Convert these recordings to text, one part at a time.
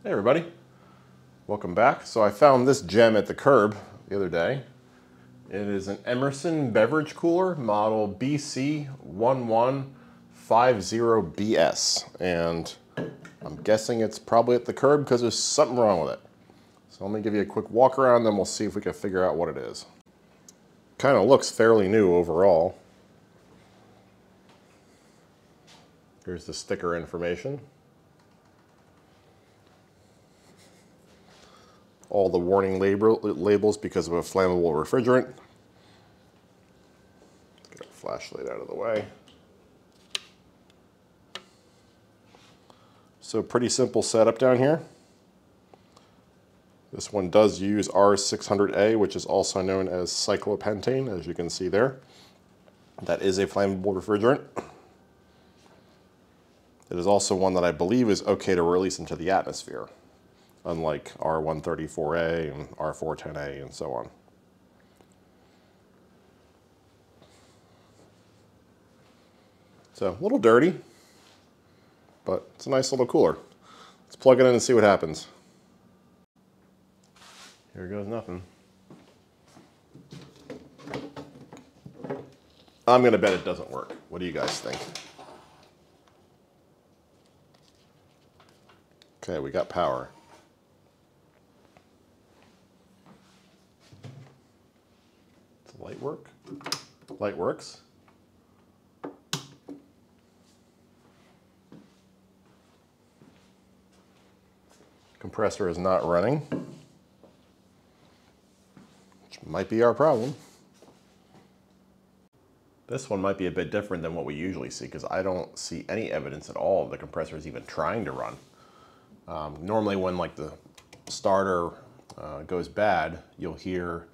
Hey everybody, welcome back. So I found this gem at the curb the other day. It is an Emerson Beverage cooler, model BC1150BS. And I'm guessing it's probably at the curb because there's something wrong with it. So let me give you a quick walk around, then we'll see if we can figure out what it is. Kind of looks fairly new overall. Here's the sticker information. All the warning labels because of a flammable refrigerant. Let's get our flashlight out of the way. So pretty simple setup down here. This one does use R600A, which is also known as cyclopentane, as you can see there. That is a flammable refrigerant. It is also one that I believe is okay to release into the atmosphere, unlike R134A and R410A and so on. So a little dirty, but it's a nice little cooler. Let's plug it in and see what happens. Here goes nothing. I'm gonna bet it doesn't work. What do you guys think? Okay, we got power. Does the light work? Light works. Compressor is not running, which might be our problem. This one might be a bit different than what we usually see because I don't see any evidence at all of the compressor is even trying to run. Normally when like the starter goes bad, you'll hear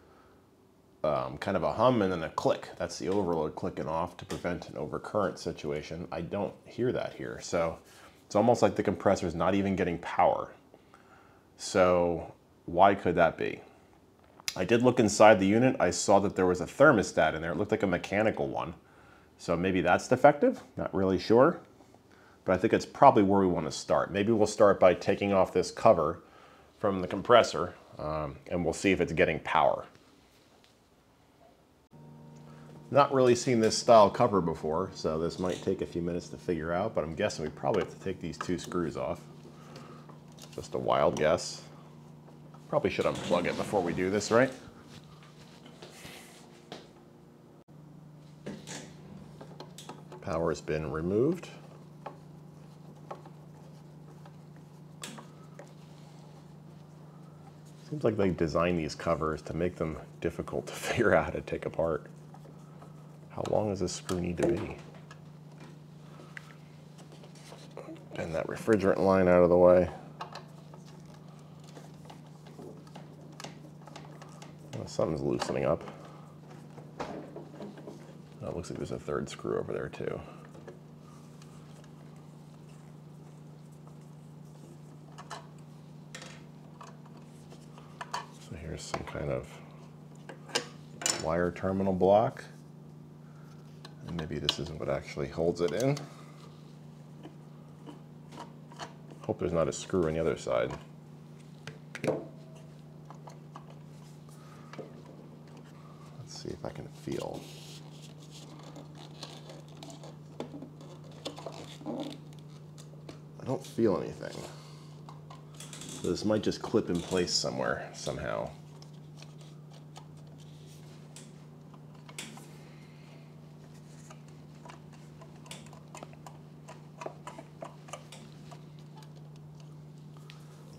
kind of a hum and then a click. That's the overload clicking off to prevent an overcurrent situation. I don't hear that here. So it's almost like the compressor is not even getting power. So why could that be? I did look inside the unit. I saw that there was a thermostat in there. It looked like a mechanical one. So maybe that's defective, not really sure. But I think it's probably where we want to start. Maybe we'll start by taking off this cover from the compressor and we'll see if it's getting power. Not really seen this style cover before, so this might take a few minutes to figure out, but I'm guessing we probably have to take these two screws off. Just a wild guess. Probably should unplug it before we do this, right? Power has been removed. Seems like they designed these covers to make them difficult to figure out how to take apart. How long does this screw need to be? Bend that refrigerant line out of the way. Well, something's loosening up. Oh, it looks like there's a third screw over there too. So here's some kind of wire terminal block. And maybe this isn't what actually holds it in. Hope there's not a screw on the other side. Let's see if I can feel. I don't feel anything. So this might just clip in place somewhere, somehow.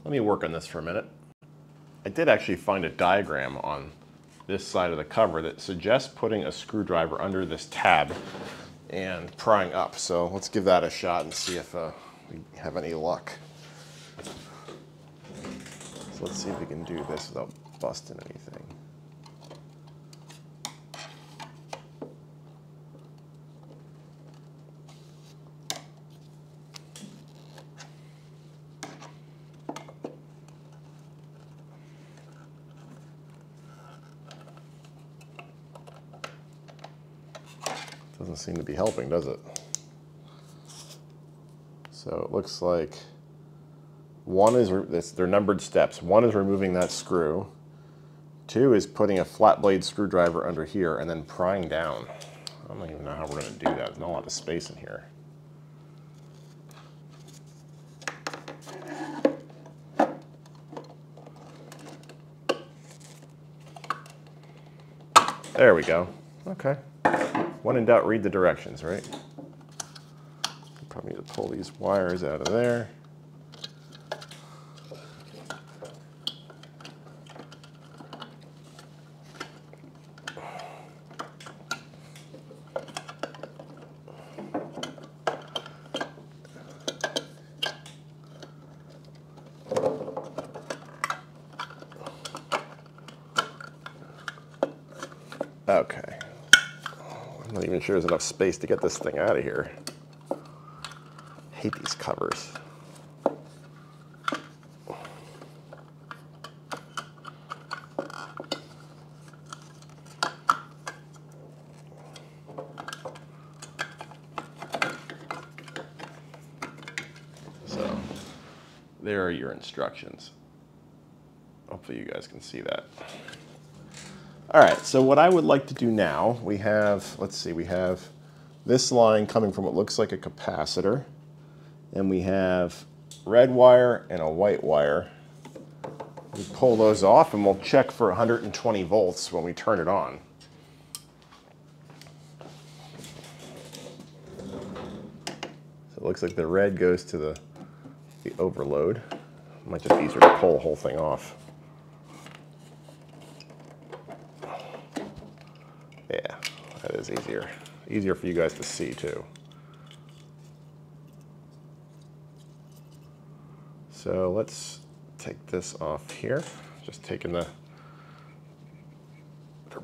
Let me work on this for a minute. I did actually find a diagram on this side of the cover that suggests putting a screwdriver under this tab and prying up. So let's give that a shot and see if we have any luck. So let's see if we can do this without busting anything. Doesn't seem to be helping, does it? So it looks like One is, they're numbered steps. One is removing that screw. Two is putting a flat blade screwdriver under here and then prying down. I don't even know how we're going to do that. There's not a lot of space in here. There we go. Okay. When in doubt, read the directions, right? Probably need to pull these wires out of there. Okay. I'm not even sure there's enough space to get this thing out of here. I hate these covers. So, there are your instructions. Hopefully you guys can see that. All right, so what I would like to do now, we have, let's see, we have this line coming from what looks like a capacitor, and we have red wire and a white wire. We pull those off and we'll check for 120 volts when we turn it on. So it looks like the red goes to the overload. It might just be easier to pull the whole thing off. Yeah, that is easier. Easier for you guys to see too. So let's take this off here. Just taking the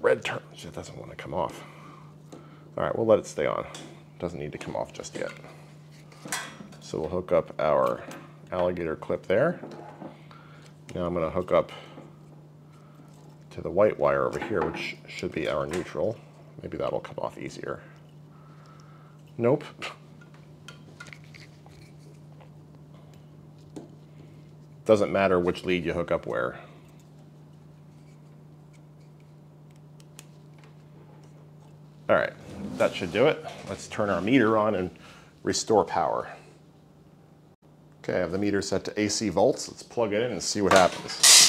red turn. It doesn't want to come off. All right, we'll let it stay on. Doesn't need to come off just yet. So we'll hook up our alligator clip there. Now I'm going to hook up to the white wire over here, which should be our neutral. Maybe that'll come off easier. Nope. Doesn't matter which lead you hook up where. All right, that should do it. Let's turn our meter on and restore power. Okay, I have the meter set to AC volts. Let's plug it in and see what happens.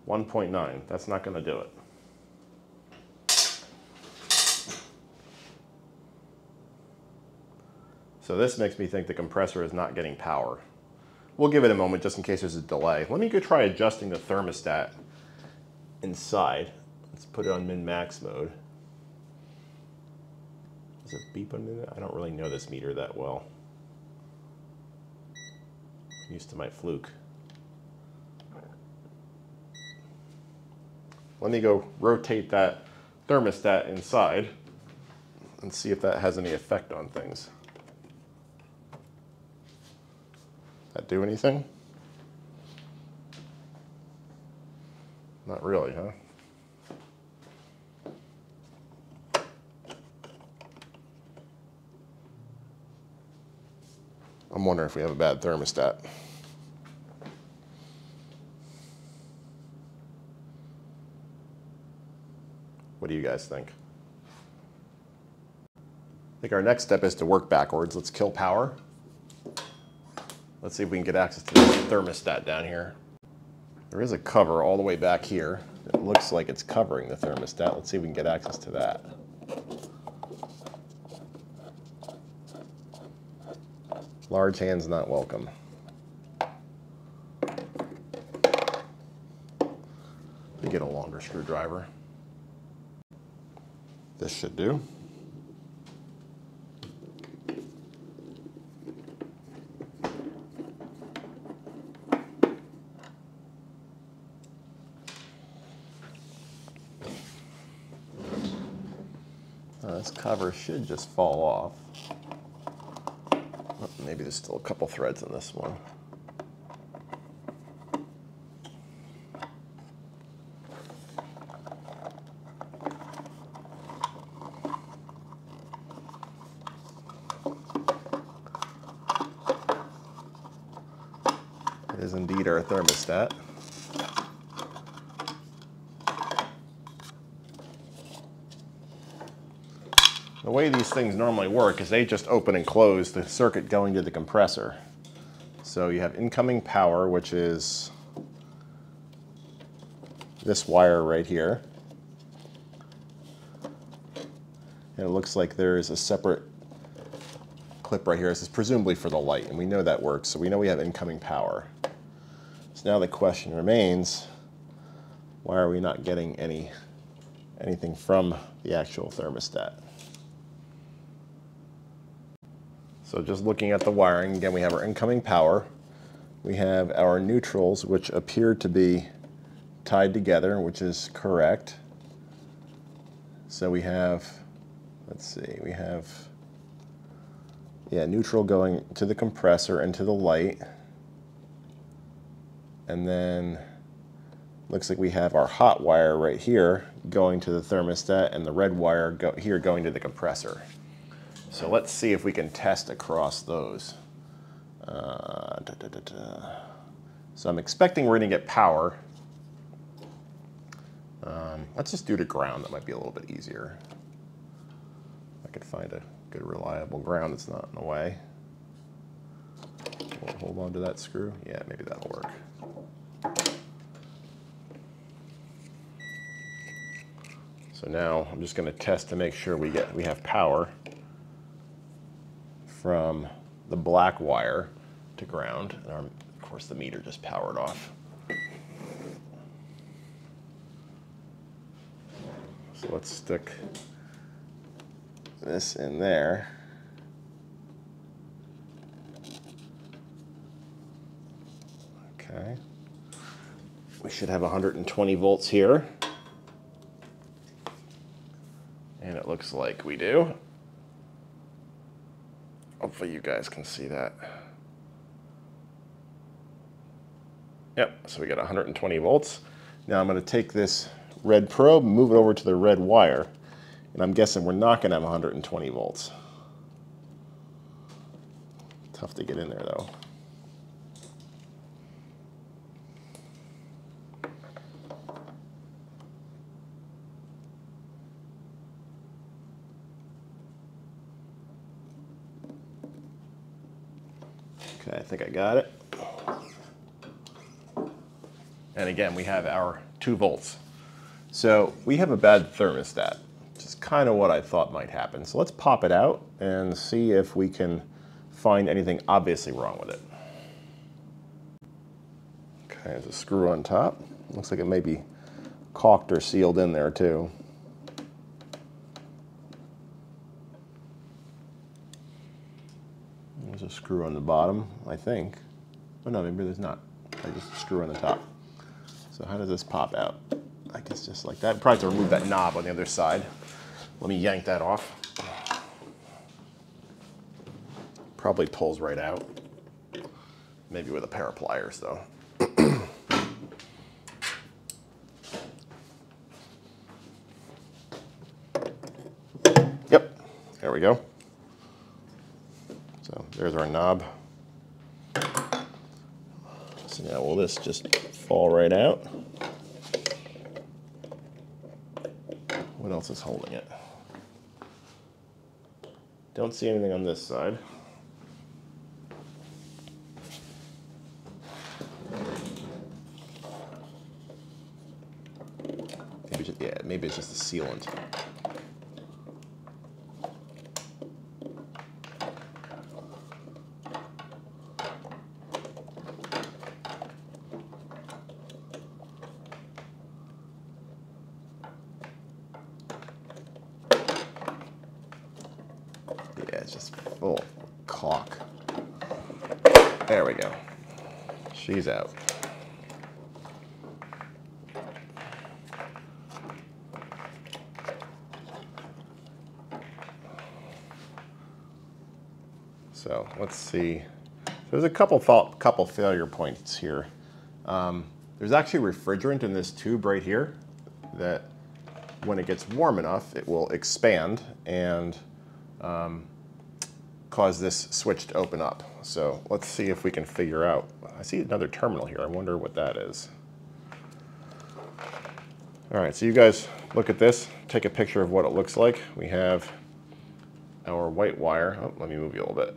1.9, that's not going to do it. So this makes me think the compressor is not getting power. We'll give it a moment just in case there's a delay. Let me go try adjusting the thermostat inside. Let's put it on min-max mode. Does it beep on it? I don't really know this meter that well. I'm used to my Fluke. Let me go rotate that thermostat inside and see if that has any effect on things. That do anything? Not really, huh? I'm wondering if we have a bad thermostat. What do you guys think? I think our next step is to work backwards. Let's kill power. Let's see if we can get access to the thermostat down here. There is a cover all the way back here. It looks like it's covering the thermostat. Let's see if we can get access to that. Large hands not welcome. Let me get a longer screwdriver. This should do. This cover should just fall off. Oh, maybe there's still a couple threads in this one. is indeed our thermostat. The way these things normally work is they just open and close the circuit going to the compressor. So you have incoming power, which is this wire right here. And it looks like there's a separate clip right here. This is presumably for the light, and we know that works, so we know we have incoming power. So now the question remains, why are we not getting anything from the actual thermostat? So just looking at the wiring, again, we have our incoming power. We have our neutrals, which appear to be tied together, which is correct. So we have, let's see, we have, yeah, neutral going to the compressor and to the light. And then looks like we have our hot wire right here going to the thermostat and the red wire here going to the compressor. So let's see if we can test across those. So I'm expecting we're going to get power. Let's just do to ground. That might be a little bit easier. I could find a good reliable ground that's not in the way. We'll hold on to that screw. Yeah, maybe that'll work. So now I'm just going to test to make sure we have power from the black wire to ground. And of course the meter just powered off. So let's stick this in there. Okay. We should have 120 volts here. And it looks like we do. Hopefully you guys can see that. Yep, so we got 120 volts. Now I'm going to take this red probe, move it over to the red wire, and I'm guessing we're not going to have 120 volts. Tough to get in there though. Okay, I think I got it. And again, we have our 2 volts. So we have a bad thermostat, which is kind of what I thought might happen. So let's pop it out and see if we can find anything obviously wrong with it. Okay, there's a screw on top. Looks like it may be caulked or sealed in there too. There's a screw on the bottom, I think. Oh no, maybe there's not. There's just a screw on the top. So how does this pop out? I guess just like that. Probably have to remove that knob on the other side. Let me yank that off. Probably pulls right out. Maybe with a pair of pliers though. Yep, there we go. So there's our knob. So now will this just fall right out? What else is holding it? Don't see anything on this side. Maybe it's just the sealant. Yeah, it's just full caulk. There we go. She's out. So let's see. There's a couple failure points here. There's actually refrigerant in this tube right here that when it gets warm enough, it will expand and cause this switch to open up. So let's see if we can figure out. I see another terminal here. I wonder what that is. All right, so you guys look at this, take a picture of what it looks like. We have our white wire. Oh, let me move you a little bit.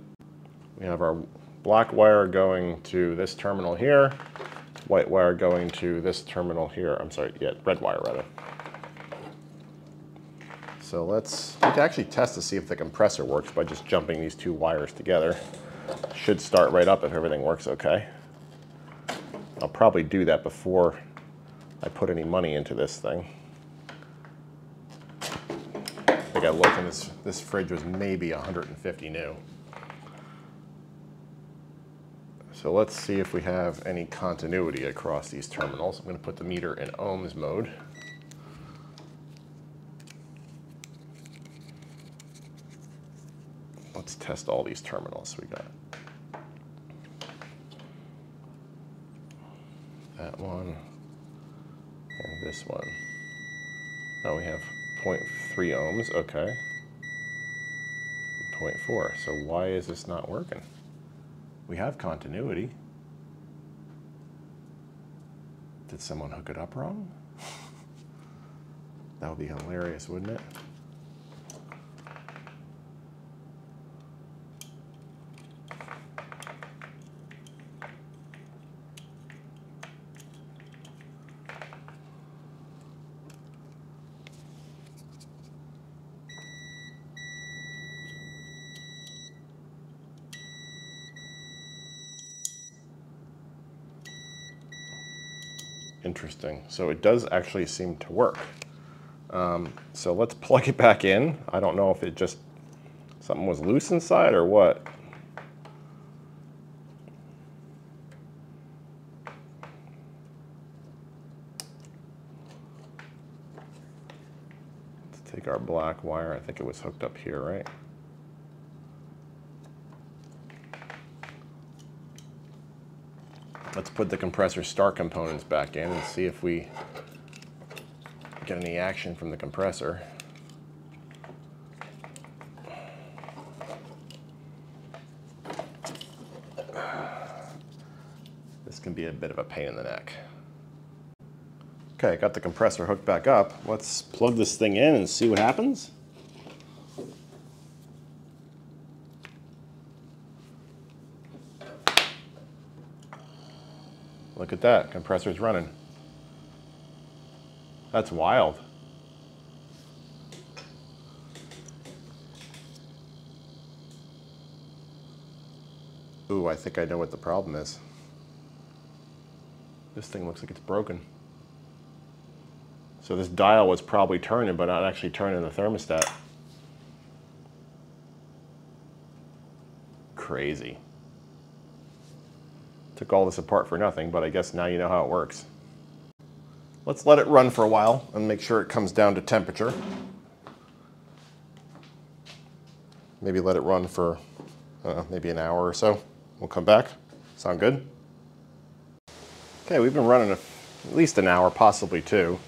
We have our black wire going to this terminal here, white wire going to this terminal here. I'm sorry, yeah, red wire rather. So we can actually test to see if the compressor works by just jumping these two wires together. Should start right up if everything works okay. I'll probably do that before I put any money into this thing. I think I looked and this fridge was maybe 150 new. So let's see if we have any continuity across these terminals. I'm going to put the meter in ohms mode. Let's test all these terminals. We got that one and this one. Oh, we have 0.3 ohms, okay. 0.4, so why is this not working? We have continuity. Did someone hook it up wrong? That would be hilarious, wouldn't it? Interesting. So it does actually seem to work. So let's plug it back in. I don't know if it just, something was loose inside or what. Let's take our black wire. I think it was hooked up here, right? Let's put the compressor start components back in and see if we get any action from the compressor. This can be a bit of a pain in the neck. Okay, got the compressor hooked back up. Let's plug this thing in and see what happens. Look at that, compressor's running. That's wild. Ooh, I think I know what the problem is. This thing looks like it's broken. So this dial was probably turning, but not actually turning the thermostat. Crazy. Took all this apart for nothing, but I guess now you know how it works. Let's let it run for a while and make sure it comes down to temperature. Maybe let it run for maybe an hour or so. We'll come back. Sound good? Okay, we've been running at least an hour, possibly two.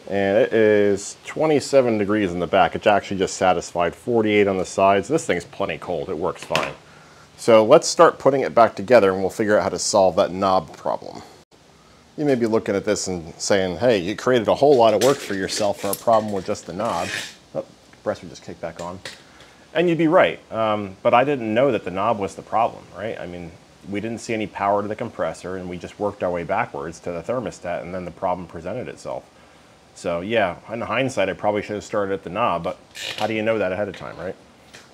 And it is 27 degrees in the back. It's actually just satisfied 48 on the sides. This thing's plenty cold. It works fine. So let's start putting it back together and we'll figure out how to solve that knob problem. You may be looking at this and saying, hey, you created a whole lot of work for yourself for a problem with just the knob. Oh, compressor just kicked back on. And you'd be right, but I didn't know that the knob was the problem, right? I mean, we didn't see any power to the compressor and we just worked our way backwards to the thermostat and then the problem presented itself. So yeah, in hindsight, I probably should have started at the knob, but how do you know that ahead of time, right?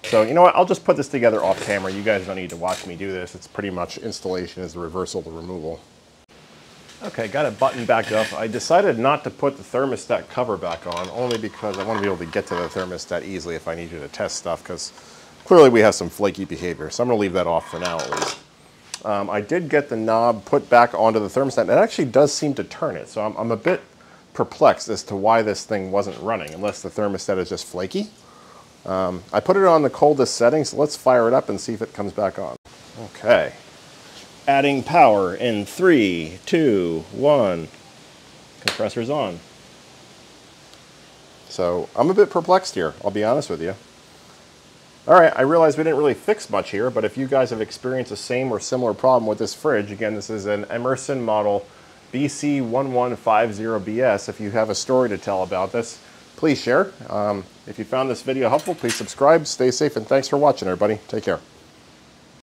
So you know what, I'll just put this together off camera. You guys don't need to watch me do this. It's pretty much installation is the reversal to removal. Okay, got it buttoned back up. I decided not to put the thermostat cover back on, only because I want to be able to get to the thermostat easily if I need you to test stuff, because clearly we have some flaky behavior. So I'm going to leave that off for now at least. I did get the knob put back onto the thermostat. It actually does seem to turn it, so I'm a bit perplexed as to why this thing wasn't running, unless the thermostat is just flaky. I put it on the coldest setting, so let's fire it up and see if it comes back on. Okay. Adding power in 3, 2, 1. Compressor's on. So I'm a bit perplexed here, I'll be honest with you. All right, I realize we didn't really fix much here, but if you guys have experienced the same or similar problem with this fridge, again, this is an Emerson model BC1150BS. If you have a story to tell about this, please share. If you found this video helpful, please subscribe, stay safe, and thanks for watching, everybody. Take care.